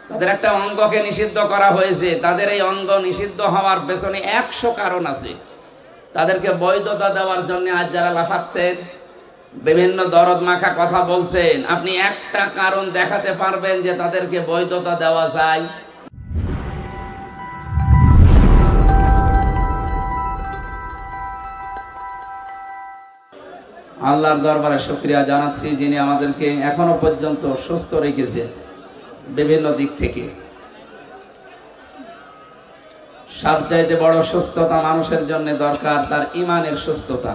তাদের একটা অঙ্গকে নিষিদ্ধ করা হয়েছে। তাদের এই অঙ্গ নিষিদ্ধ হওয়ার পেছনে 100 কারণ আছে। তাদেরকে বৈধতা দেওয়ার জন্য আজ যারা লাফাচ্ছেন, বিভিন্ন দরদ মাখা কথা বলছেন, আপনি একটা কারণ দেখাতে পারবেন যে তাদেরকে বৈধতা দেওয়া যায়? আল্লাহর দরবারে শুকরিয়া জানাচ্ছি যিনি আমাদেরকে এখনো পর্যন্ত সুস্থ রেখেছে বিভিন্ন দিক থেকে। সবচাইতে বড় সুস্থতা মানুষের জন্য দরকার তার ঈমানের সুস্থতা।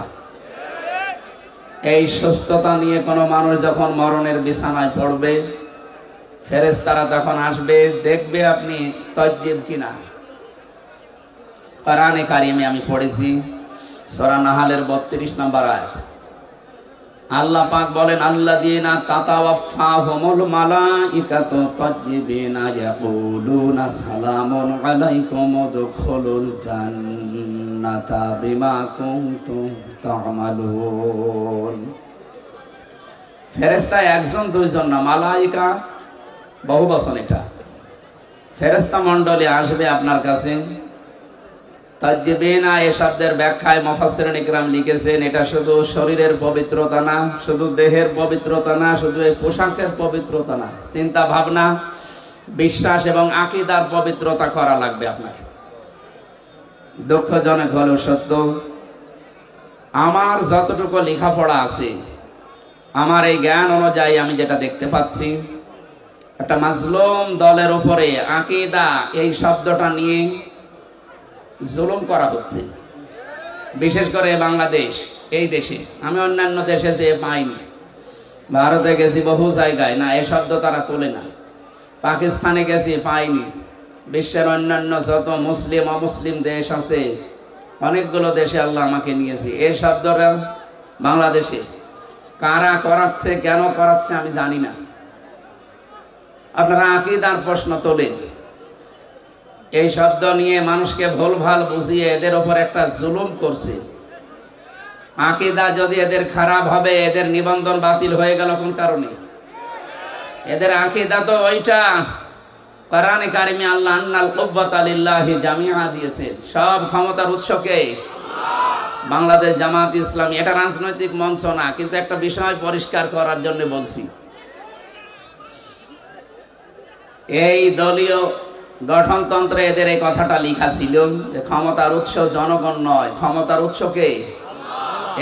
এই সুস্থতা নিয়ে কোনো মানুষ যখন মরণের বিছানায় পড়বে, ফেরেশতারা তখন আসবে, দেখবে আপনি তজ্জিব কিনা। কোরআনে কারিমে আমি পড়েছি সূরা নাহলের 32 নম্বর আয়াত। আল্লাহ পাক বলেন, আল্লাযীনা তাতাওয়াফাহুমুল মালাইকাতু তাজ্জিবিনা ইয়াকুলুনা সালামুন আলাইকুম উদখুলুল জান্নাতা বিমা কুনতুম তা'মালুন। ফেরেশতা একজন দুইজন না, মালাইকা বহু বচন। এটা ফেরেশতা মণ্ডলী আসবে আপনার কাছে। তাজ্জিবিনা এই শব্দের ব্যাখ্যায় মুফাসসিরিন ইকরাম লিখেছেন, এটা শুধু শরীরের পবিত্রতা না, শুধু দেহের পবিত্রতা না, শুধু এই পোশাকের পবিত্রতা না, চিন্তা ভাবনা, বিশ্বাস এবং আকীদার পবিত্রতা করা লাগবে আপনাকে। দুঃখজনক হলেও সত্য, আমার যতটুকু লেখাপড়া আছে, আমার এই জ্ঞান অনুযায়ী আমি যেটা দেখতে পাচ্ছি, একটা মাজলুম দলের উপরে আকীদা এই শব্দটা নিয়ে জুলুম করা হচ্ছে। বিশেষ করে বাংলাদেশ, এই দেশে। আমি অন্যান্য দেশে যেয়ে পাইনি, ভারতে গেছি বহু জায়গায়, না এই শব্দ তারা তোলে না। পাকিস্তানে গেছি, পাইনি। বিশ্বের অন্যান্য যত মুসলিম অমুসলিম দেশ আছে, অনেকগুলো দেশে আল্লাহ আমাকে নিয়েছে। এই শব্দটা বাংলাদেশে কারা করাচ্ছে, কেন করাচ্ছে আমি জানি না। আপনারা আকীদার প্রশ্ন তোলেন, এই শব্দ নিয়ে মানুষকে ভুলভাল বুঝিয়ে এদের ওপর একটা জুলুম করছে। আকীদা যদি এদের খারাপ হবে, এদের নিবন্ধন বাতিল হয়ে গেল কোন কারণে? এদের আকীদা তো ওইটা। কোরআনে কারিমে আল্লাহ আন্নাল কুওয়াতা লিল্লাহি জামিআ দিয়েছেন, সব ক্ষমতার উৎসকে বাংলাদেশ জামাত ইসলামী। এটা রাজনৈতিক মঞ্চ না, কিন্তু একটা বিষয় পরিষ্কার করার জন্য বলছি। এই দলীয় গঠনতন্ত্রে এদের এই কথাটা লেখা ছিল যে ক্ষমতার উৎস জনগণ নয়, ক্ষমতার উৎসকে।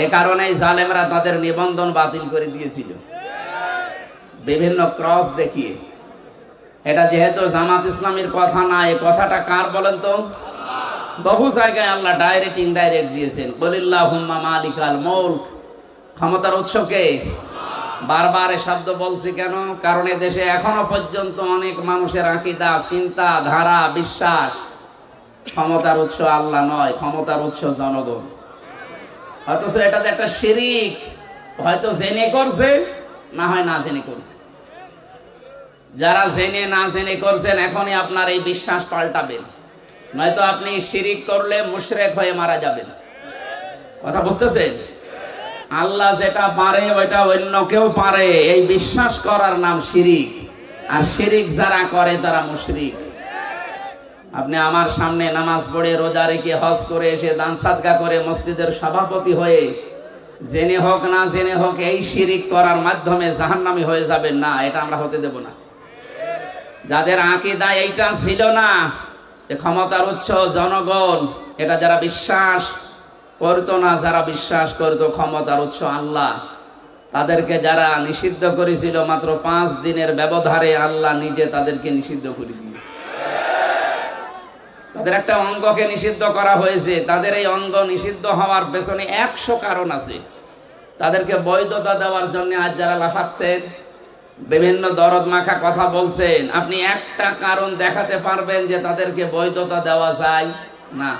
এ কারণেই জালেমরা তাদের নিবন্ধন বাতিল করে দিয়েছিল বিভিন্ন ক্রস দেখিয়ে। এটা যেহেতু জামাত ইসলামীর কথা না, এই কথাটা কার বলেন তো? বহু জায়গায় আল্লাহ ডাইরেক্ট ইনডাইরেক্ট দিয়েছেন, কুলিল্লাহুম্মা মালিকাল মুলক, ক্ষমতার উৎসকে। বারবার এই শব্দ বলছি কেন? কারণ এ দেশে এখনো পর্যন্ত অনেক মানুষের আকীদা, চিন্তা ধারা, বিশ্বাস ক্ষমতার উৎস আল্লাহ নয়, ক্ষমতার উৎস জনগণ। অথচ এটা যে একটা শিরিক, হয়তো জেনে করছে, না হয় না জেনে করছে। যারা জেনে না জেনে করছেন, এখনই আপনার এই বিশ্বাস পাল্টাবেন, নয়তো আপনি শিরিক করলে মুশরিক হয়ে মারা যাবেন। কথা বুঝতেছেন? আল্লাহ যেটা পারে ওইটা অন্য কেউ পারে, এই বিশ্বাস করার নাম শিরিক। আর শিরিক যারা করে তারা মুশরিক। আপনি আমার সামনে নামাজ পড়ে, রোজা রেখে, হজ করে এসে, দান সাদকা করে, মসজিদের সভাপতি হয়ে, জেনে হোক না জেনে হোক এই শিরিক করার মাধ্যমে জাহান্নামী হয়ে যাবেন না, এটা আমরা হতে দেব না। যাদের আকীদা এইটা ছিল না যে ক্ষমতার উৎস জনগণ, এটা যারা বিশ্বাস করতো না, যারা বিশ্বাস করতো ক্ষমতার উৎস আল্লাহ, তাদেরকে যারা নিষিদ্ধ করেছিল, মাত্র 5 দিনের ব্যবধানে আল্লাহ নিজে তাদেরকে নিষিদ্ধ করে দিয়েছে। তাদের একটা অঙ্গকে নিষিদ্ধ করা হয়েছে। তাদের এই অঙ্গ নিষিদ্ধ হওয়ার পেছনে 100 কারণ আছে। তাদেরকে বৈধতা দেওয়ার জন্য আজ যারা লাফাচ্ছেন, বিভিন্ন দরদ মাখা কথা বলছেন, আপনি একটা কারণ দেখাতে পারবেন যে তাদেরকে বৈধতা দেওয়া যায় না?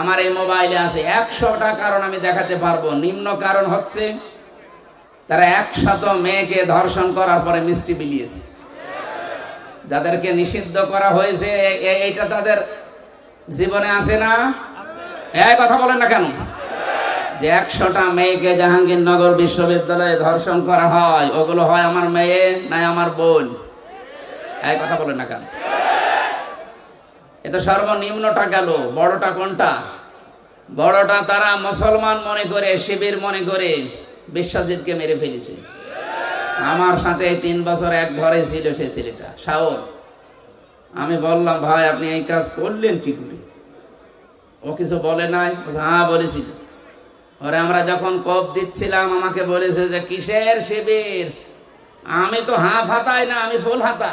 আমার এই মোবাইলে আছে 100টা কারণ আমি দেখাতে পারবো। নিম্ন কারণ হচ্ছে তারা 100 মেয়েকে ধর্ষণ করার পরে মিষ্টি বিলিয়েছে। যাদেরকে নিষিদ্ধ করা হয়েছে, এইটা তাদের জীবনে আছে না? এই কথা বলেন না কেন? যে 100টা মেয়েকে জাহাঙ্গীরনগর বিশ্ববিদ্যালয়ে ধর্ষণ করা হয়, ওগুলো হয় আমার মেয়ে না আমার বোন? এই কথা বলেন না কেন? এটা সর্বনিম্নটা গেল, বড়টা কোনটা? বড়টা তারা মুসলমান মনে করে, শিবির মনে করে বিশ্বজিৎকে মেরে ফেলেছে। আমার সাথে 3 বছর এক ঘরে ছিল সে ছেলেটা, শাওন। আমি বললাম, ভাই আপনি এই কাজ করলেন কি করে? ও কিছু বলে নাই? হ্যাঁ বলেছিল। ওরে আমরা যখন কোপ দিচ্ছিলাম আমাকে বলেছে যে কিসের শিবির? আমি তো হাফ হাতাই না, আমি ফুল হাতা।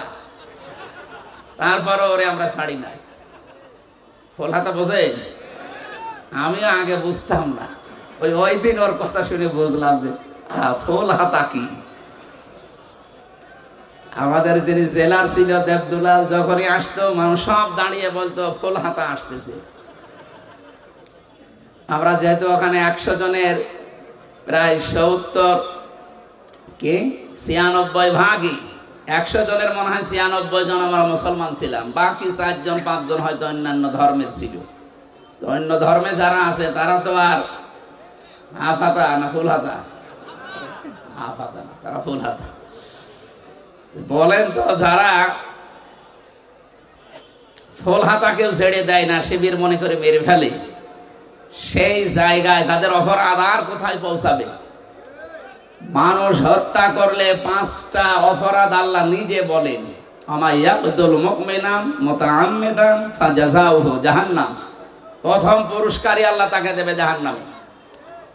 তারপরে ওরে আমরা ছাড়ি নাই। ফুল হাতা বোঝে? আমিও আগে বুঝতাম না, ওই দিন ওর কথা শুনে বুঝলাম যে ফুল হাতা কি। আমাদের যিনি জেলার ছিল দেবদুলাল, যখনই আসতো মানুষ সব দাঁড়িয়ে বলতো ফুল হাতা আসতেছে। আমরা যেহেতু ওখানে 100 জনের প্রায় 96 ভাগই, 100 জনের মনে হয় 96 জন আমরা মুসলমান ছিলাম, বাকি 4 জন 5 জন হয়তো অন্যান্য ধর্মের ছিল। অন্য ধর্মে যারা আছে তারা তো আর হাফ হাতা না ফুল হাতা? হাফ হাতা না, তারা ফুল হাতা। বলেন তো, যারা ফুল হাতা কেউ ছেড়ে দেয় না, শিবির মনে করে মেরে ফেলে, সেই জায়গায় তাদের অপরাধ আর কোথায় পৌঁছাবে? মানুষ হত্যা করলে 5টা অপরাধ আল্লাহ নিজে বলেন, আমায়াকুতুল মুমিনা মুতাআম্মিদান ফাজাযাউহু জাহান্নাম। প্রথম পুরস্কারই আল্লাহ তাকে দেবে জাহান্নামে।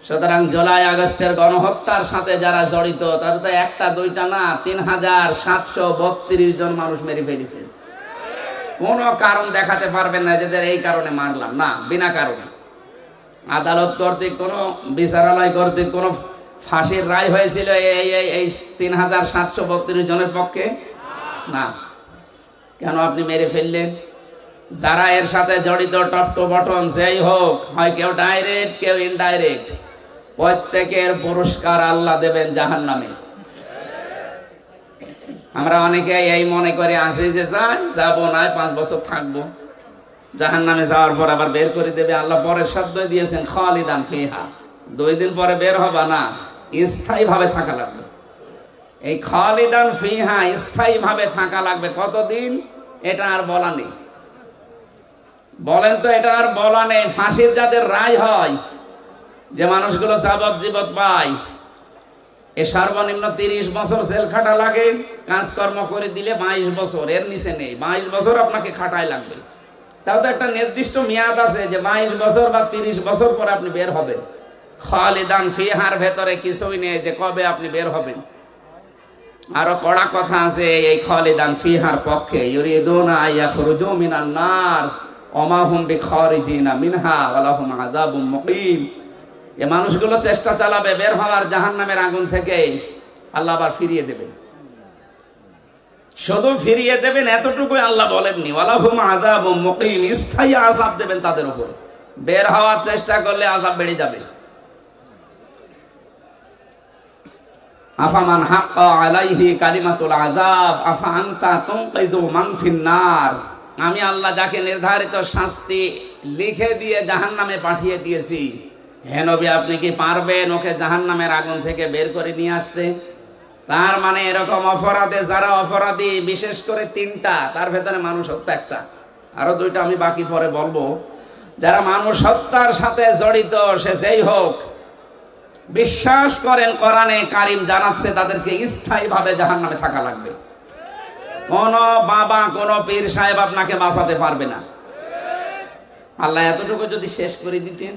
সুতরাং জুলাই আগস্টের গণহত্যার সাথে যারা জড়িত তারা তো 1টা 2টা না, 3732 জন মানুষ মেরে ফেলেছে। কোনো কারণ দেখাতে পারবেন না যেদের এই কারণে মারলাম, না, বিনা কারণে। আদালত কর্তৃক কোনো, বিচারালয় কর্তৃক কোনো ফাঁসির রায় হয়েছিল এই 3732 জনের পক্ষে? না। কেন আপনি মেরে ফেললেন? যারা এর সাথে জড়িত, টপ টু বটম যেই হোক, হয় কেউ ডাইরেক্ট কেউ ইনডাইরেক্ট, প্রত্যেকের পুরস্কার আল্লাহ দেবেন জাহান্নামে। আমরা অনেকে এই মনে করে আসি যে যাবো না, 5 বছর থাকবো, জাহান্নামে যাওয়ার পর আবার বের করে দেবে আল্লাহ। পরের শব্দ দিয়েছেন খালিদান ফিহা, 2 দিন পরে বের হবা না, স্থায়ী ভাবে থাকা লাগবে। এই খালিদান ফিহা স্থায়ী ভাবে থাকা লাগবে কতদিন এটা আর বলা নেই। বলেন তো, এটা আর বলা নেই। ফাঁসির যাদের রায় হয়, যে মানুষগুলো যাবজ্জীবন পায়, এ সর্বনিম্ন 30 বছর জেল খাটা লাগে, কাজকর্ম করে দিলে 22 বছর, এর নিচে নেই। 22 বছর আপনাকে খাটাই লাগবে। তাও তো একটা নির্দিষ্ট মেয়াদ আছে যে 22 বছর বা 30 বছর পরে আপনি বের হবেন। খালিদান ফিহার ভেতরে কিছুই নেই যে কবে আপনি বের হবেন। আরো কড়া কথা আছে এই খালিদান ফিহার পক্ষে, ইউরিদুনা আইয়াখরুজু মিনান নার ওমা হুম বিখারিজিনা মিনহা ওয়া লাহুম আযাবুম মুকিম। এই মানুষগুলো চেষ্টা চালাবে বের হওয়ার জাহান্নামের আগুন থেকে, আল্লাহ আবার ফিরিয়ে দেবেন। শুধু ফিরিয়ে দেবেন এতটুকুই আল্লাহ বলেননি, ওয়া লাহুম আযাবুম মুকিম, স্থায়ী আযাব দেবেন তাদের উপর। বের হওয়ার চেষ্টা করলে আযাব বেড়ে যাবে। আফামান হাক্কা আলাইহি কালিমাতুল আযাব আফা আনতা তুনকিযু মান ফিন্নার। আমি আল্লাহ যাকে নির্ধারিত শাস্তি লিখে দিয়ে জাহান্নামে পাঠিয়ে দিয়েছি, হে নবী আপনি কি পারবেন ওকে জাহান্নামের আগুন থেকে বের করে নিয়ে আসতে? তার মানে এরকম অপরাধে যারা অপরাধী, বিশেষ করে 3টা, তার ভেতরে মানুষ হত্যা একটা, আরো 2টা আমি বাকি পরে বলবো। যারা মানুষ হত্যার সাথে জড়িত, সে যেই হোক, বিশ্বাস করেন কোরআনে কারিম জানাচ্ছে তাদেরকে স্থায়ীভাবে জাহান্নামে থাকা লাগবে। কোন বাবা, কোন পীর সাহেব আপনাকে বাঁচাতে পারবে না। আল্লাহ এতটুকু যদি শেষ করে দিতেন,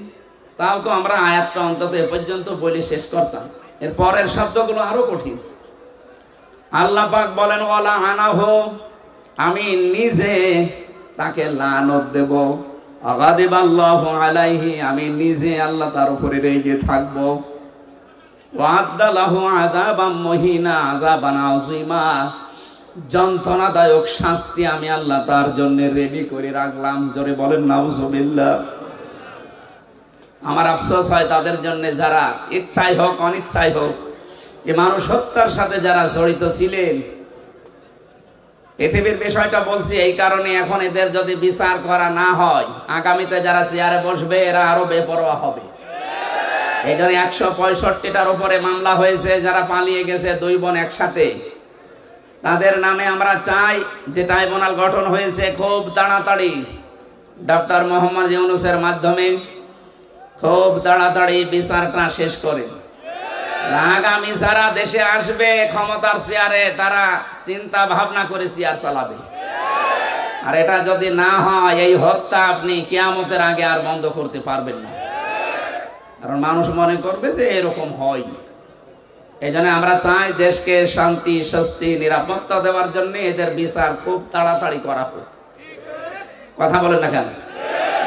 তাও তো আমরা আয়াতটা অন্তত এ পর্যন্ত বলে শেষ করতাম। এর পরের শব্দগুলো আরো কঠিন। আল্লাহ পাক বলেন, ওয়ালা আনাহু, আমি নিজে তাকে লানত দেব। আগাদিবাল্লাহু আলাইহি, আমি নিজে আল্লাহ তার উপরে রেগে থাকবো। ওয়া'আদ্দা লাহু আযাবাম মুহিনা, আযাবান আযীমা, যন্ত্রণাদায়ক শাস্তি আমি আল্লাহ তার জন্য রেডি করে রাখলাম। জোরে বলেন নাউজুবিল্লাহ। আমার আফসোস হয় তাদের জন্য যারা ইচ্ছাই হোক অনিচ্ছাই হোক এই মানুষ হত্যার সাথে যারা জড়িত ছিলেন। পৃথিবীর বিষয়টা বলছি এই কারণে, এখন এদের যদি বিচার করা না হয়, আগামীতে যারা চেয়ারে বসবে এরা আরো বেপরোয়া হবে। এই জন্য 165টার উপরে মামলা হয়েছে, যারা পালিয়ে গেছে 2 বোন একসাথে। তাদের নামে আমরা চাই যে ট্রাইব্যুনাল গঠন হয়েছে খুব তাড়াতাড়ি ডক্টর মোহাম্মদ ইউনূসের মাধ্যমে খুব তাড়াতাড়ি বিচারটা শেষ করে আগামী যারা দেশে আসবে ক্ষমতার চেয়ারে তারা চিন্তা ভাবনা করে চেয়ার চালাবে। আর এটা যদি না হয় এই হত্যা আপনি কিয়ামতের আগে আর বন্ধ করতে পারবেন না, কারণ মানুষ মনে করবে যে এরকম হয়। এই জন্য আমরা চাই দেশকে শান্তি স্বস্তি নিরাপত্তা দেওয়ার জন্য এদের বিচার খুব তাড়াতাড়ি করা হোক। কথা বলেন না কেন?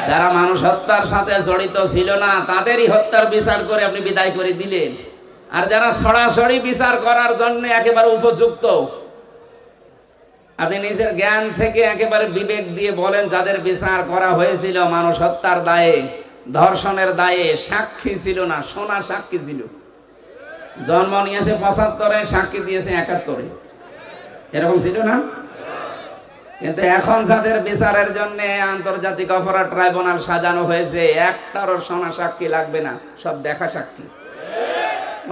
যারা মানুষ হত্যার সাথে জড়িত ছিল না তাদেরই হত্যার বিচার করে আপনি বিদায় করে দিলেন, আর যারা সরাসরি বিচার করার জন্য একেবারে উপযুক্ত আপনি নিজের জ্ঞান থেকে একেবারে বিবেক দিয়ে বলেন যাদের বিচার করা হয়েছিল মানুষ হত্যার দায়ে, ধর্ষণের দায়ে, সাক্ষী ছিল না, সোনা সাক্ষী ছিল, জন্ম নিয়েছে ৭৫-এ, সাক্ষী দিয়েছে ৭১-এ, এরকম ছিল না? কিন্তু এখন যাদের বিচারের জন্য আন্তর্জাতিক অপরাধ ট্রাইব্যুনাল সাজানো হয়েছে একটারও সোনা সাক্ষী লাগবে না, সব দেখা সাক্ষী।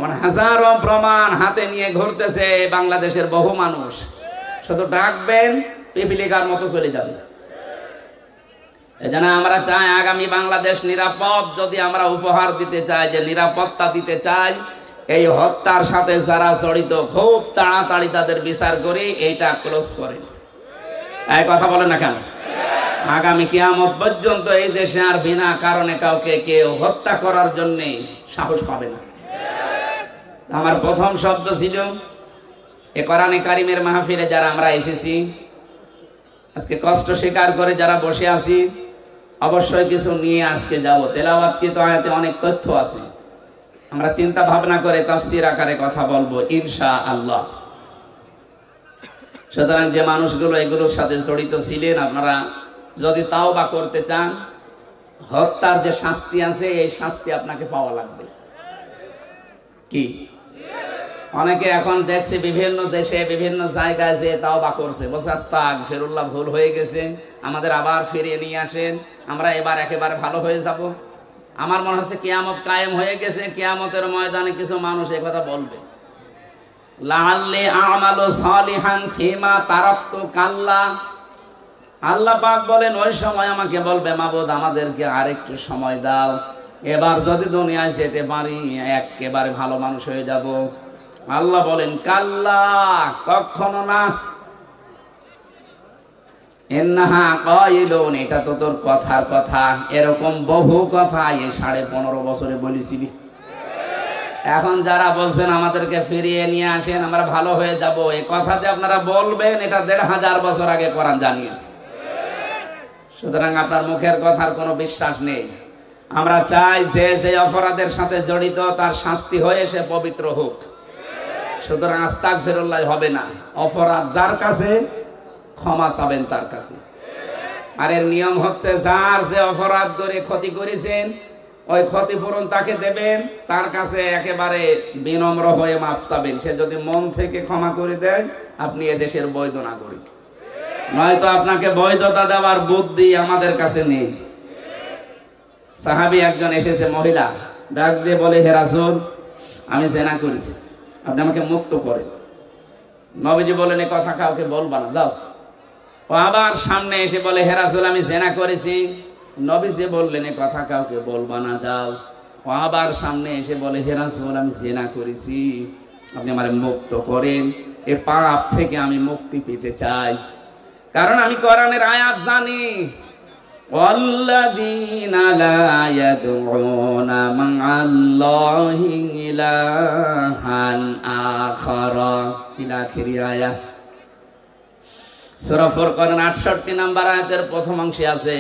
মানে হাজারো প্রমাণ হাতে নিয়ে ঘুরতেছে বাংলাদেশের বহু মানুষ, শুধু ডাকবেন পিপিলিকার মতো চলে যাবে। এজন্য আমরা চাই আগামী বাংলাদেশ নিরাপদ যদি আমরা উপহার দিতে চাই, যে নিরাপত্তা দিতে চাই, এই হত্যার সাথে যারা জড়িত খুব তাড়াতাড়ি তাদের বিচার করে এইটা ক্লোজ করে। এই কথা বলেন না কেন? আগামী কিয়ামত পর্যন্ত এই দেশে আর বিনা কারণে কাউকে কেউ হত্যা করার জন্য সাহস পাবে না। আমার প্রথম শব্দ ছিল এ কোরআনে কারিমের মাহফিলে যারা আমরা এসেছি, আজকে কষ্ট স্বীকার করে যারা বসে আছি, অবশ্যই কিছু নিয়ে আজকে যাব। তেলাওয়াতকৃত আয়াতে অনেক তথ্য আছে, আমরা চিন্তা ভাবনা করে তাফসীর আকারে কথা বলবো ইনশাআল্লাহ। সুতরাং যে মানুষগুলো এগুলোর সাথে জড়িত ছিলেন, আপনারা যদি তাওবা করতে চান, হত্যার যে শাস্তি আছে এই শাস্তি আপনাকে পাওয়া লাগবে। কি অনেকে এখন দেখছে বিভিন্ন দেশে বিভিন্ন জায়গায় যে তাওবা করছে, বলছে আস্তাগফিরুল্লাহ, ভুল হয়ে গেছে, আমাদের আবার ফিরিয়ে নিয়ে আসেন, আমরা এবার একেবারে ভালো হয়ে যাব। আমার মনে হচ্ছে কিয়ামত কায়েম হয়ে গেছে, কিয়ামতের ময়দানে কিছু মানুষ এই কথা বলবে, লাআল্লি আমালু সালিহান ফিমা তারাকতু কাল্লা। আল্লাহ পাক বলেন ওই সময় আমাকে বলবে, মাবুদ আমাদেরকে আরেকটু সময় দাও, এবার যদি দুনিয়ায় যেতে পারি একেবারে ভালো মানুষ হয়ে যাব। আল্লাহ বলেন কাল্লা, কখনো না। ইন্নাহা কাইলুন, এটা তো তোর কথার কথা, এরকম বহু কথা এই 15.5 বছরে বলেছিলি। এখন যারা বলছেন আমাদেরকে ফিরিয়ে নিয়ে আসেন, আমরা ভালো হয়ে যাব, এই কথা যে আপনারা বলবেন এটা 1500 বছর আগে কোরআন জানিয়েছে। সুতরাং আপনার মুখের কথার কোনো বিশ্বাস নেই। আমরা চাই যে যে অপরাধের সাথে জড়িত তার শাস্তি হয়ে সে পবিত্র হোক। সুতরাং আস্তাগফিরুল্লাহ হবে না, অপরাধ যার কাছে ক্ষমা চাবেন তার কাছে। আর এর নিয়ম হচ্ছে যার যে অপরাধ করে ক্ষতি করেছেন ওই ক্ষতিপূরণ তাকে দেবেন, তার কাছে একেবারে বিনম্র হয়ে মাপ চাবেন। সে যদি মন থেকে ক্ষমা করে দেয় আপনি এদেশের বৈধ নাগরিক, নয়তো আপনাকে বৈধতা দেওয়ার বুদ্ধি আমাদের কাছে নেই। সাহাবী একজন এসেছে, মহিলা, ডাক দিয়ে বলে, হে রাসূল আমি জিনা করেছি, আপনি আমাকে মুক্ত করেন। নবীজি বলেন এ কথা কাউকে বলবা না, যাও। ও আবার সামনে এসে বলে, হে রাসূল আমি জিনা করেছি। নবীজি বললেন এ কথা কাউকে বলবা না, যাও। ও আবার সামনে এসে বলে, হে রাসূল আমি জিনা করেছি, আপনি আমারে মুক্ত করেন, এ পাপ থেকে আমি মুক্তি পেতে চাই, কারণ আমি কোরআনের আয়াত জানি, ওয়াল্লাযীনা লা ইয়াদউনা মা'আল্লাহি ইলাহান আখারা, ইলা আখিরি আয়াত। সূরা ফুরকানের 68 নম্বর আয়াতের প্রথম অংশে আছে,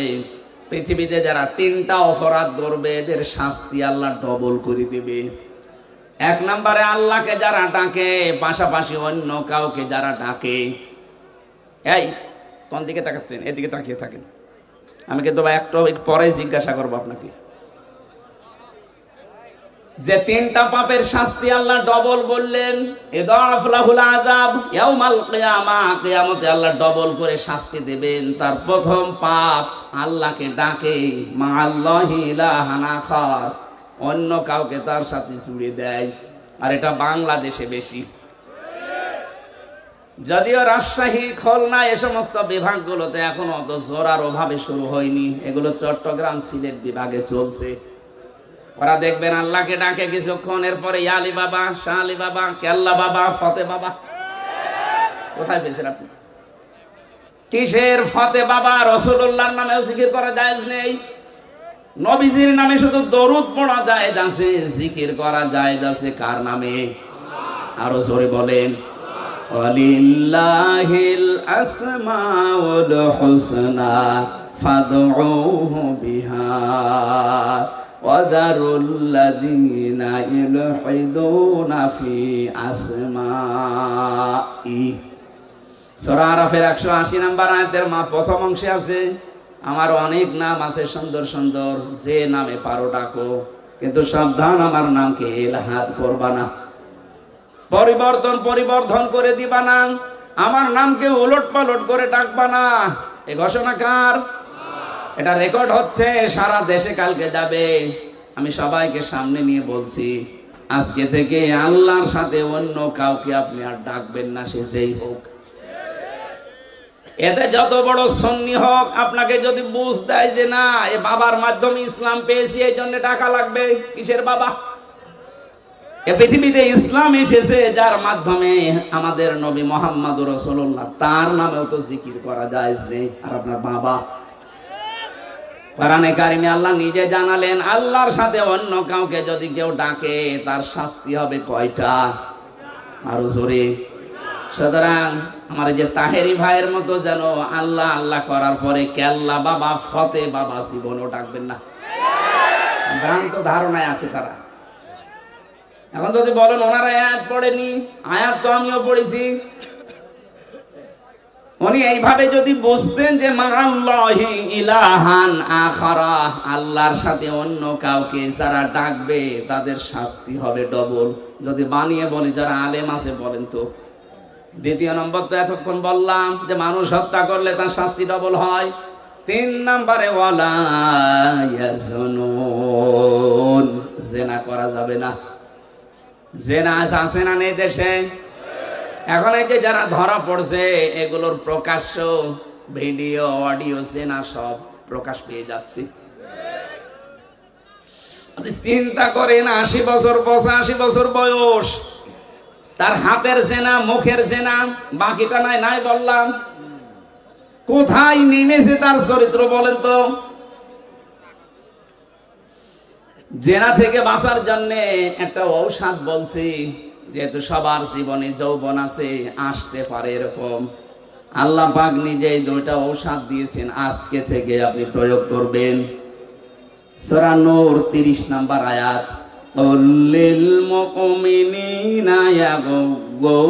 পৃথিবীতে যারা 3টা অপরাধ করবে এদের শাস্তি আল্লাহ ডবল করে দেবে। 1 নম্বরে আল্লাহকে যারা ডাকে, পাশাপাশি অন্য কাউকে যারা ডাকে। এই কোন দিকে তাকাচ্ছেন? এদিকে তাকিয়ে থাকেন, আমি কিন্তু একটু পরে জিজ্ঞাসা করবো আপনাকে। যে 3টা পাপের শাস্তি আল্লাহ ডবল বললেন, ইদাফ লাহুল আযাব ইয়াউমাল কিয়ামাহ, কিয়ামতে আল্লাহ ডবল করে শাস্তি দেবেন। তার প্রথম পাপ আল্লাহকে ডাকে, মা আল্লাহি ইলাহান আখার, অন্য কাউকে তার সাথে জুড়ে দেয়। আর এটা বাংলাদেশে বেশি। যদিও রাজশাহী, খুলনা এ সমস্ত বিভাগগুলোতে এখনো অত জোরার ভাবে শুরু হয়নি, এগুলো চট্টগ্রাম, সিলেট বিভাগে চলছে। ওরা দেখবেন আল্লাহকে ডাকে কিছুক্ষণ, এরপরে আলী বাবা, শাহ আলী বাবা, কেল্লা বাবা, ফতে বাবা। কোথায় পেয়েছেন আপনি? কিসের ফতে বাবা? রাসূলুল্লাহর নামেও জিকির করা জায়েজ নেই, নবীজির নামে শুধু দরুদ পড়া জায়েজ আছে, জিকির করা জায়েজ আছে কার নামে? আরো জোরে বলেন। ওয়ালিল্লাহিল আসমাউল হুসনা ফাদউহু বিহা ওয়াযারুল্লাযীনা ইলহিদুনা ফি আসমাই। সূরা আরাফের 180 নম্বর আয়াতের প্রথম অংশে আছে, আমার অনেক নাম আছে সুন্দর সুন্দর, যে নামে পারো ডাকো, কিন্তু সাবধান আমার নামকে ইলহাদ করবা না, পরিবর্ধন করে দিবা না, আমার নামকে উলট পালট করে ডাকবা না। এই ঘোষণা কার? এটা রেকর্ড হচ্ছে, সারা দেশে কালকে যাবে। আমি সবাইকে সামনে নিয়ে বলছি, আজকে থেকে আল্লাহর সাথে অন্য কাউকে আপনি আর ডাকবেন না, সে যেই হোক। এতে যত বড় সুন্নি হোক, আপনাকে যদি বুঝ দেয় যে না এ বাবার মাধ্যমে ইসলাম পেয়েছি, এই জন্য টাকা লাগবে, কিসের বাবা? এ পৃথিবীতে ইসলাম এসেছে যার মাধ্যমে আমাদের নবী মুহাম্মদুর রাসূলুল্লাহ, তার নামেও তো জিকির করা জায়েজ নেই, আর আপনার বাবা। কোরআনে কারিমে আল্লাহ নিজে জানালেন, আল্লাহর সাথে অন্য কাউকে যদি কেউ ডাকে তার শাস্তি হবে কয়টা? আরো জোরে। সুতরাং আমার যে তাহেরি ভাইয়ের মতো যেন আল্লাহ আল্লাহ করার পরে কেল্লা বাবা, ফতে বাবা জীবনও ডাকবেন না, ভ্রান্ত ধারণায় আছে তারা। এখন যদি বলেন ওনারা আয়াত পড়েনি, আয়াত তো আমিও পড়েছি। উনি এইভাবে যদি বুঝতেন যে মাআল্লাহি ইলাহান আখারা, আল্লাহর সাথে অন্য কাউকে যারা ডাকবে তাদের শাস্তি হবে ডবল। যদি বানিয়ে বলি যারা আলেম আছে বলেন তো। দ্বিতীয় নম্বর তো এতক্ষণ বললাম যে মানুষ হত্যা করলে তার শাস্তি ডবল হয়। 3 নম্বরে ওয়ালা ইয়াজনুন, জিনা করা যাবে না। জিনা আছে না নেই দেশে? এখন এই যে যারা ধরা পড়ছে, এগুলোর প্রকাশ্য ভিডিও, অডিও, জিনা সব প্রকাশ পেয়ে যাচ্ছে। আপনি চিন্তা করেন, 80 বছর 85 বছর বয়স, তার হাতের জেনা, মুখের জেনা, বাকিটা নাই বললাম। কোথায় নেমেছে তার চরিত্র বলেন তো? জেনা থেকে বাঁচার জন্য একটা ঔষধ বলছি, যেহেতু সবার জীবনে যৌবন আছে, আসতে পারে এরকম, আল্লাহ পাক নিজেই 2টা ঔষধ দিয়েছেন, আজকে থেকে আপনি প্রয়োগ করবেন। সূরা নূর 30 নম্বর আয়াত, লিল মুমিনিনা ইয়াগুযু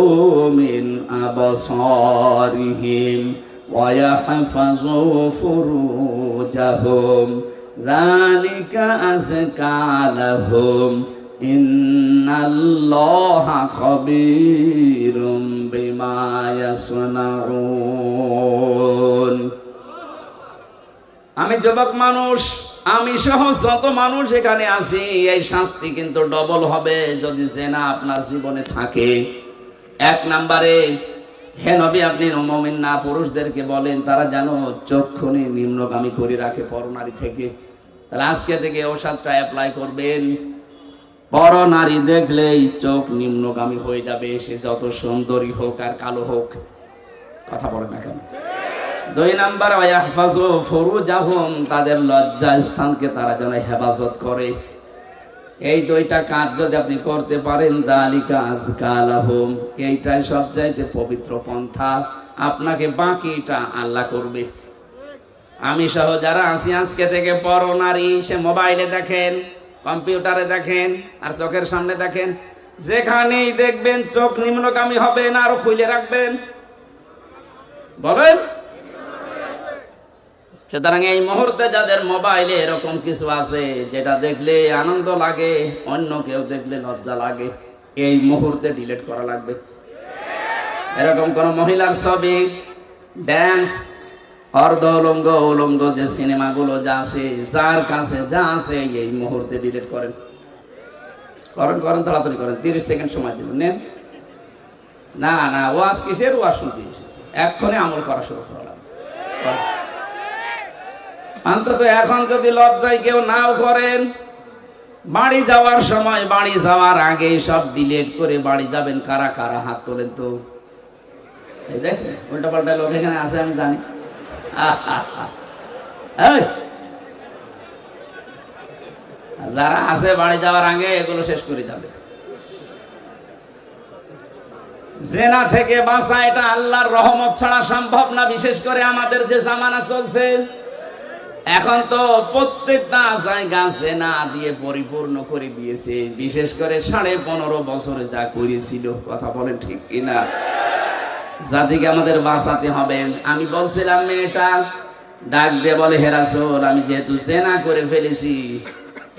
মিন আবসারিহিম ওয়া ইয়াহফাযু ফুরুজাহুম যালিকা আযকা লাহুম ইন্নাল্লাহা খাবীরুম বিমা ইয়াসনাউন। আমি যুবক মানুষ, আমি সহ যত মানুষ এখানে আছি, এই শাস্তি কিন্তু ডবল হবে যদি জেনা আপনার জীবনে থাকে। 1 নম্বরে, হে নবী আপনি মুমিন না পুরুষদেরকে বলেন তারা যেন চক্ষুনি নিম্নগামী করে রাখে পরনারী থেকে। তাহলে আজকে থেকে ঔষধটা অ্যাপ্লাই করবেন, পরনারী দেখলেই চোখ নিম্নগামী হয়ে যাবে, সে যত সুন্দরী হোক আর কালো হোক। কথা বলেন না কেন? 2 নম্বর, ওয়াহফাযু ফুরুজাহুম, তাদের লজ্জা স্থানকে তারা যেন হেফাজত করে। এই 2টা কাজ যদি আপনি করতে পারেন, যালিকা আযকা লাহুম, এইটাই সবচাইতে পবিত্র পন্থা। আপনাকে বাকিটা আল্লাহ করবে। আমি সহ যারা আছি আজকে থেকে পরনারী, সে মোবাইলে দেখেন, কম্পিউটারে দেখেন, আর চোখের সামনে দেখেন, যেখানেই দেখবেন চোখ নিম্নগামী হবে না, আরো খুলে রাখবেন। বলেন। সুতরাং এই মুহূর্তে যাদের মোবাইলে এরকম কিছু আছে যেটা দেখলে আনন্দ লাগে, অন্য কেউ দেখলে লজ্জা লাগে, এই মুহূর্তে ডিলিট করা লাগবে। এরকম কোন মহিলার ছবি, ড্যান্স, অর্ধ উলঙ্গ, উলঙ্গ যে সিনেমাগুলো যা আছে, যার কাছে যা আছে, এই মুহূর্তে ডিলিট করেন। তাড়াতাড়ি করেন, 30 সেকেন্ড সময় দিবেন। নেন, না না, ওয়াজ কিসের? ওয়াজ শুনতে এসেছি, এক্ষণে আমল করা শুরু করলাম। অন্তত এখন যদি লজ্জায় কেউ নাও করেন, বাড়ি যাওয়ার সময়, বাড়ি যাওয়ার আগে সব ডিলিট করে বাড়ি যাবেন। কারা কারা হাত তোলেন তো? এই দেখেন উল্টা পাল্টা লোক এখানে আছে, আমি জানি। যারা আছে বাড়ি যাওয়ার আগে এগুলো শেষ করে যাবে। জেনা থেকে বাঁচা এটা আল্লাহর রহমত ছাড়া সম্ভব না। বিশেষ করে আমাদের যে জামানা চলছে এখন, তো প্রত্যেকটা জায়গা জেনা দিয়ে পরিপূর্ণ করে দিয়েছে। বিশেষ করে 15.5 বছরে যা করেছিল, কথা বলেন ঠিক কিনা? জাতিকে আমাদের বাঁচাতে হবে। আমি বলছিলাম, মেয়েটা ডাক দিয়ে বলে, হে রাসূল, আমি যেহেতু জেনা করে ফেলেছি,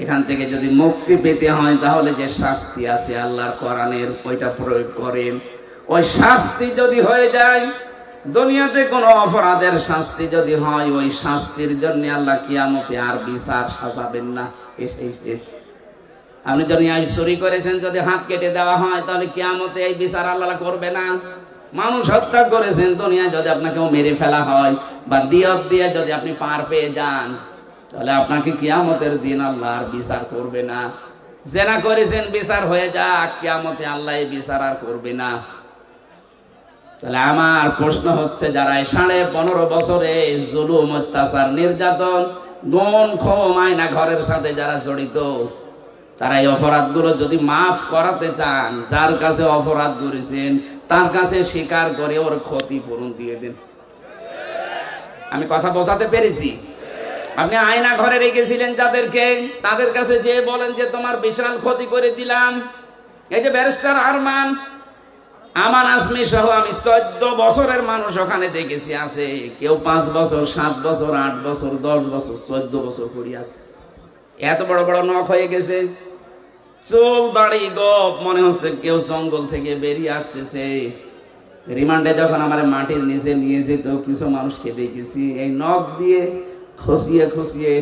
এখান থেকে যদি মুক্তি পেতে হয় তাহলে যে শাস্তি আছে আল্লাহর কোরআনের, ওইটা প্রয়োগ করেন। ওই শাস্তি যদি হয়ে যায়, দুনিয়াতে কোনো অপরাধের শাস্তি যদি হয়, ওই শাস্তির জন্য আল্লাহ কিয়ামতে আর বিচার সাজাবেন না। আপনি দুনিয়ায় চুরি করেছেন, যদি হাত কেটে দেওয়া হয় তাহলে কিয়ামতে এই বিচার আল্লাহ করবে না। মানুষ হত্যা করেছেন, দুনিয়ায় যদি আপনাকে মেরে ফেলা হয় বা দিয়ত দিয়ে যদি আপনি পার পেয়ে যান, তাহলে আপনাকে কিয়ামতের দিন আল্লাহ আর বিচার করবে না। জেনা করেছেন, বিচার হয়ে যাক, কিয়ামতে আল্লাহ এই বিচার আর করবে না। তাহলে আমার প্রশ্ন হচ্ছে, যারা 15.5 বছরে জুলুম, অত্যাচার, নির্যাতন, গুম, খুন, আয়না ঘরের সাথে যারা জড়িত, তারা এই অপরাধগুলো যদি মাফ করাতে চান, যার কাছে অপরাধ করেছেন তার কাছে স্বীকার করে ওর ক্ষতিপূরণ দিয়ে দিন। আমি কথা বোঝাতে পেরেছি? আপনি আয়না ঘরে রেখেছিলেন যাদেরকে, তাদের কাছে যে বলেন যে তোমার বিশাল ক্ষতি করে দিলাম। এই যে ব্যারিস্টার আরমান, আমান আজমি সহ আমি 14 বছরের মানুষ ওখানে দেখেছি আছে। কেউ 5 বছর, 7 বছর, 8 বছর, 10 বছর, 14 বছর করে আছে। এত বড় বড় নখ হয়ে গেছে, চুল দাড়ি গপ, মনে হচ্ছে কেউ জঙ্গল থেকে বেরিয়ে আসতেছে। রিমান্ডে যখন আমার মাটির নিচে নিয়ে যেত, কিছু মানুষকে দেখেছি এই নখ দিয়ে খসিয়ে খসিয়ে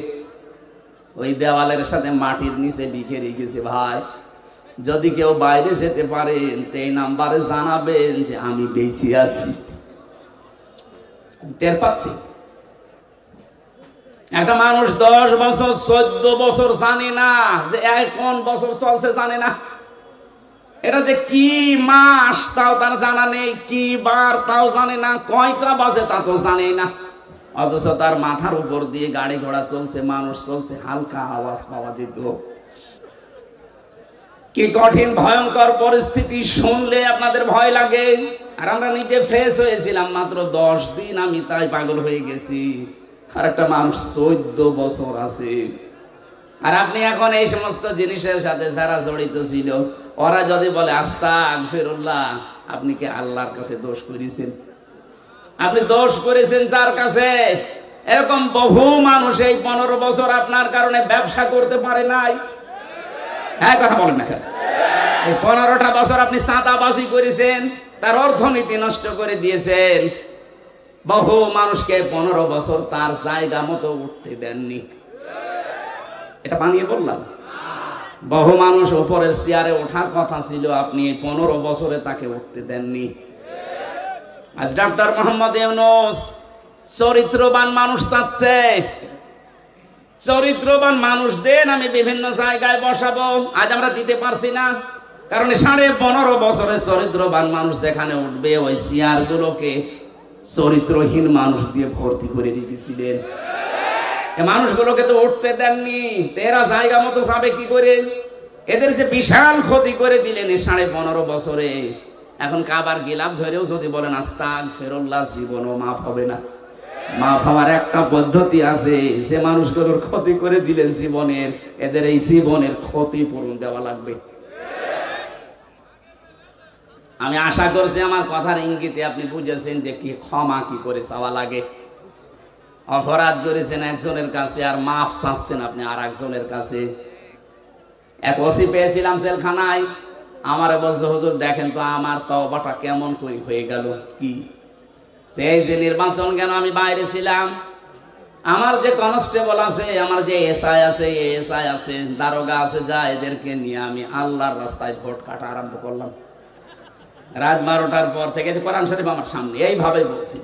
ওই দেওয়ালের সাথে মাটির নিচে লিখে রেখেছে, ভাই যদি কেউ বাইরে যেতে পারেন তো এই নাম্বারে জানাবেন যে আমি বেঁচে আছি। টের পাচ্ছি একটা মানুষ 10 বছর, 14 বছর জানে না যে কোন বছর চলছে, জানে না এটা যে কি মাস তাও তার জানা নেই, কি বার তাও জানে না, কয়টা বাজে তা তো জানে না। অথচ তার মাথার উপর দিয়ে গাড়ি ঘোড়া চলছে, মানুষ চলছে, হালকা আওয়াজ পাওয়া যেত। কি কঠিন ভয়ঙ্কর পরিস্থিতি, শুনলে আপনাদের ভয় লাগে। আর আমরা নিজে ফ্রেশ হয়েছিলাম মাত্র 10 দিন, আমি তাই পাগল হয়ে গেছি। আর একটা মানুষ 14 বছর আছে। আর আপনি এখন এই সমস্ত জিনিসের সাথে যারা জড়িত ছিল, ওরা যদি বলে আস্তাগফিরুল্লাহ, আপনি কি আল্লাহর কাছে দোষ করেছেন? আপনি দোষ করেছেন যার কাছে? এরকম বহু মানুষ এই 15 বছর আপনার কারণে ব্যবসা করতে পারে নাই। হ্যাঁ, কথা বলেন না কেন? এই 15টা বছর আপনি চাঁদাবাজি করেছেন, তার অর্থনীতি নষ্ট করে দিয়েছেন। বহু মানুষকে 15 বছর তার জায়গা মতো উঠতে দেননি। এটা বানিয়ে বললাম? বহু মানুষ উপরের চেয়ারে ওঠার কথা ছিল, আপনি 15 বছরে তাকে উঠতে দেননি। আজ ডক্টর মোহাম্মদ ইউনূস চরিত্রবান মানুষ চাচ্ছে। চরিত্রবান মানুষ দেন, আমি বিভিন্ন জায়গায় বসাবো। আজ আমরা দিতে পারছি না, কারণ 15.5 বছরের চরিত্রবান মানুষ যেখানে উঠবে, ওই চেয়ারগুলোকে চরিত্রহীন মানুষ দিয়ে ভর্তি করে রেখেছিলেন। এই মানুষগুলোকে তো উঠতে দেননি, এরা জায়গা মতো যাবে কি করে? এদের যে বিশাল ক্ষতি করে দিলেন এই 15.5 বছরে। এখন কাবার গিলাফ ধরেও যদি বলেন আস্তাগফিরুল্লাহ, জীবনও মাফ হবে না। মাফ হওয়ার একটা পদ্ধতি আছে, যে মানুষগুলোর ক্ষতি করে দিলেন জীবনের, এদের এই জীবনের ক্ষতিপূরণ দেওয়া লাগবে। আমি আশা করছি আমার কথার ইঙ্গিতে আপনি বুঝেছেন যে কি ক্ষমা কি করে চাওয়া লাগে। অপরাধ করেছেন একজনের কাছে আর মাফ চাচ্ছেন আপনি আর একজনের কাছে। এক ওসি পেয়েছিলাম জেলখানায়, আমারে বলছে, হুজুর দেখেন তো আমার তওবাটা কেমন করে হয়ে গেল। কি সেই যে নির্বাচন, কেন আমি বাইরে ছিলাম, আমার যে কনস্টেবল আছে, আমার যে এসআই আছে, এএসআই আছে, দারোগা আছে, যা এদেরকে নিয়ে আমি আল্লাহর রাস্তায় ভোট কাটা আরম্ভ করলাম। রাত 12টার পর থেকে কোরআন শরীফ আমার সামনে এইভাবে বলছি,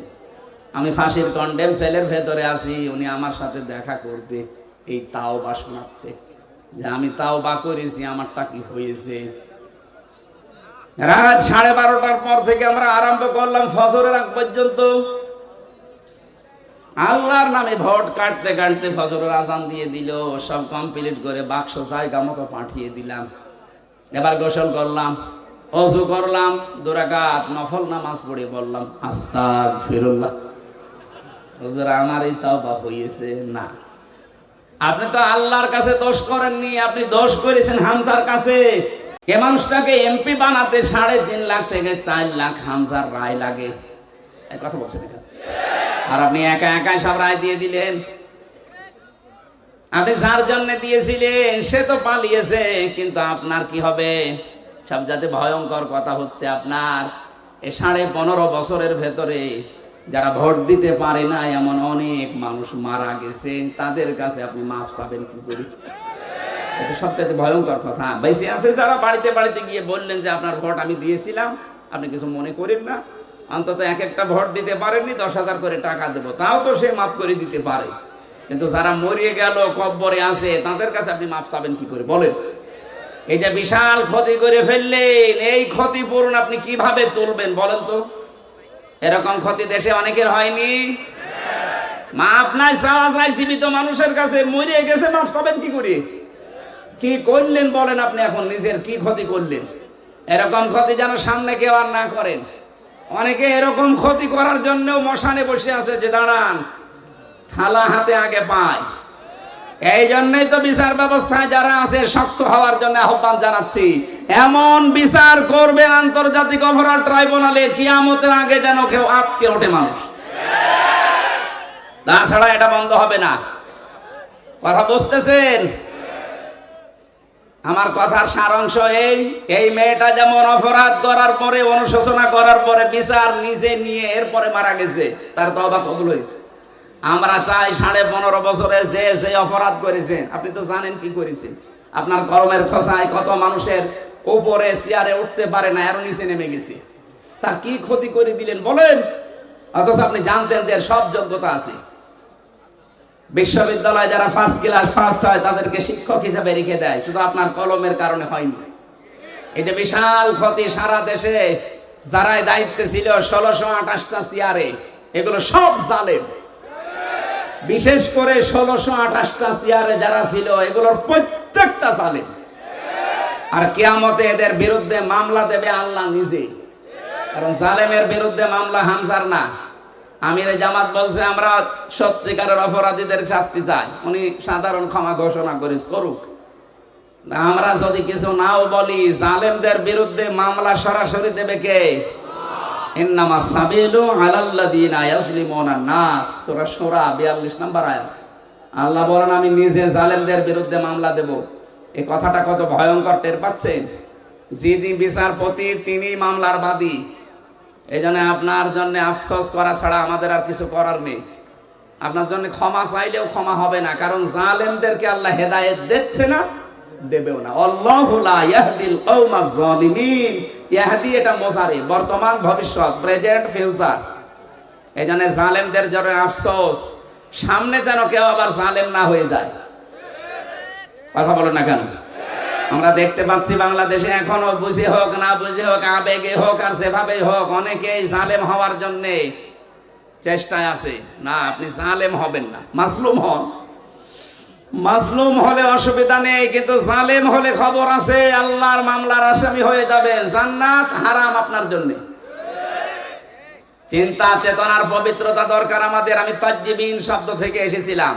আমি ফাঁসির কন্ডেম সেলের ভেতরে আছি, উনি আমার সাথে দেখা করতে এই তাওবা শোনাচ্ছে যে আমি তাওবা করেছি, আমারটা কি হয়েছে। রাত 12:30টার পর থেকে আমরা আরম্ভ করলাম ফজরের আগ পর্যন্ত আল্লাহর নামে ভোট কাটতে কাটতে ফজরের আজান দিয়ে দিল, সব কমপ্লিট করে বাক্স জায়গা মতো পাঠিয়ে দিলাম। এবার গোসল করলাম, ওযু করলাম, 2 রাকাত নফল নামাজ পড়ে বললাম আস্তাগফিরুল্লাহ। হুজুর আমারই তাওবা হয়েছে না। আপনি তো আল্লাহর কাছে দোষ করেননি, আপনি দোষ করেছেন হামজার কাছে। এ মানুষটাকে এমপি বানাতে 3.5 লাখ থেকে 4 লাখ হামজার রায় লাগে, এই কথা বলছেন এখানে। আর আপনি একা একাই সব রায় দিয়ে দিলেন। আপনি যার জন্য দিয়েছিলেন সে তো পালিয়েছে, কিন্তু আপনার কি হবে? সবচাইতে ভয়ঙ্কর কথা হচ্ছে আপনার এই 15.5 বছরের ভেতরে যারা ভোট দিতে পারে না এমন অনেক মানুষ মারা গেছে, তাদের কাছে আপনি মাফ চাবেন কি করে? এটা সবচাইতে ভয়ঙ্কর কথা। বেশি আছে যারা বাড়িতে বাড়িতে গিয়ে বললেন যে আপনার ভোট আমি দিয়েছিলাম, আপনি কিছু মনে করেন না, অন্তত এক একটা ভোট দিতে পারেননি, 10,000 করে টাকা দেবো, তাও তো সে মাফ করে দিতে পারে। কিন্তু যারা মরিয়ে গেল কব্বরে আছে তাদের কাছে আপনি মাফ চাবেন কি করে বলেন? এই যে বিশাল ক্ষতি করে ফেললেন, এই ক্ষতিপূরণ আপনি কিভাবে তুলবেন বলেন তো? এরকম ক্ষতি দেশে অনেকের হয়নি। মাফ নাই চাওয়া যায় জীবিত মানুষের কাছে, মরিয়ে গেছে মাফ চাবেন কি করে? কি করলেন বলেন আপনি? এখন নিজের কি ক্ষতি করলেন? এরকম ক্ষতি যেন সামনে কেউ আর না করেন। অনেকে এরকম ক্ষতি করার জন্যও মশানে বসে আছে যে দাঁড়ান, থালা হাতে আগে পায়। এই জন্যই তো বিচার ব্যবস্থায় যারা আছে শক্ত হওয়ার জন্য আহ্বান জানাচ্ছি। এমন বিচার করবেন আন্তর্জাতিক অপরাধ ট্রাইব্যুনালে, কিয়ামতের আগে যেন কেউ আটকে ওঠে মানুষ, তাছাড়া এটা বন্ধ হবে না। কথা বুঝতেছেন? আমার কথার সারাংশ এই মেয়েটা যেমন অপরাধ করার পরে, অনুশোচনা করার পরে বিচার নিজে নিয়ে এরপরে মারা গেছে, তার তওবা কবুল হয়েছে। আমরা চাই 15.5 বছরে যে অপরাধ করেছেন, আপনি তো জানেন কি করেছেন। আপনার কলমের খোঁচায় কত মানুষের উপরে চেয়ারে উঠতে পারে না, এর নিচে নেমে গেছে। তা কি ক্ষতি করে দিলেন বলেন? অথচ আপনি জানতেন যে সব যোগ্যতা আছে। বিশ্ববিদ্যালয়ে যারা ফার্স্ট ক্লাস ফার্স্ট হয় তাদেরকে শিক্ষক হিসেবে রেখে দেয়, শুধু আপনার কলমের কারণে হয়নি। এই যে বিশাল ক্ষতি সারা দেশে যারাই দায়িত্বে ছিল 1628টা চেয়ারে, এগুলো সব জালেম। বিশেষ করে 1628টা চেয়ারে যারা ছিল এগুলোর প্রত্যেকটা জালেম। আর কিয়ামতে এদের বিরুদ্ধে মামলা দেবে আল্লাহ নিজে, কারণ জালেমের বিরুদ্ধে মামলা হামজার না। আমিরে জামাত বলছে আমরা সত্যিকারের অপরাধীদের শাস্তি চাই, উনি সাধারণ ক্ষমা ঘোষণা করিস করুক। আমরা যদি কিছু নাও বলি, জালেমদের বিরুদ্ধে মামলা সরাসরি দেবে কে? ইন্নামাস সাবিলু আলাল্লাযিনা ইয়াজলিমুনা নাস, সূরা শূরা 42 নম্বর আয়াত। আল্লাহ বলেন আমি নিজে জালেমদের বিরুদ্ধে মামলা দেব। এই কথাটা কত ভয়ঙ্কর টের পাচ্ছেন? যিনি বিচারপতি তিনি মামলার বাদী। এই জন্য আপনার জন্য আফসোস করা ছাড়া আমাদের আর কিছু করার নেই। আপনার জন্য ক্ষমা চাইলেও ক্ষমা হবে না, কারণ জালেমদেরকে আল্লাহ হেদায়েত দিচ্ছে না, দেবেও না। আল্লাহু লা ইয়াহদিল কওমাজ জালিমিন। ইয়াহদি এটা মুজারি, বর্তমান ভবিষ্যৎ, প্রেজেন্ট ফিউচার। এই জন্য জালেমদের জন্য আফসোস, সামনে যেন কেউ আবার জালেম না হয়ে যায়। কথা বলো না কেন? আমরা দেখতে পাচ্ছি বাংলাদেশে এখনো বুঝে হোক না বুঝে হোক, আবেগে হোক আর যেভাবেই হোক, অনেকেই জালেম হওয়ার জন্য চেষ্টায় আছে। না, আপনি জালেম হবেন না, মাজলুম হন। মাজলুম হলে অসুবিধা নেই, কিন্তু জালেম হলে খবর আছে, আল্লাহর মামলার আসামি হয়ে যাবে, জান্নাত হারাম আপনার জন্য। চিন্তা চেতনার পবিত্রতা দরকার আমাদের। আমি তাজ্জিবিন শব্দ থেকে এসেছিলাম।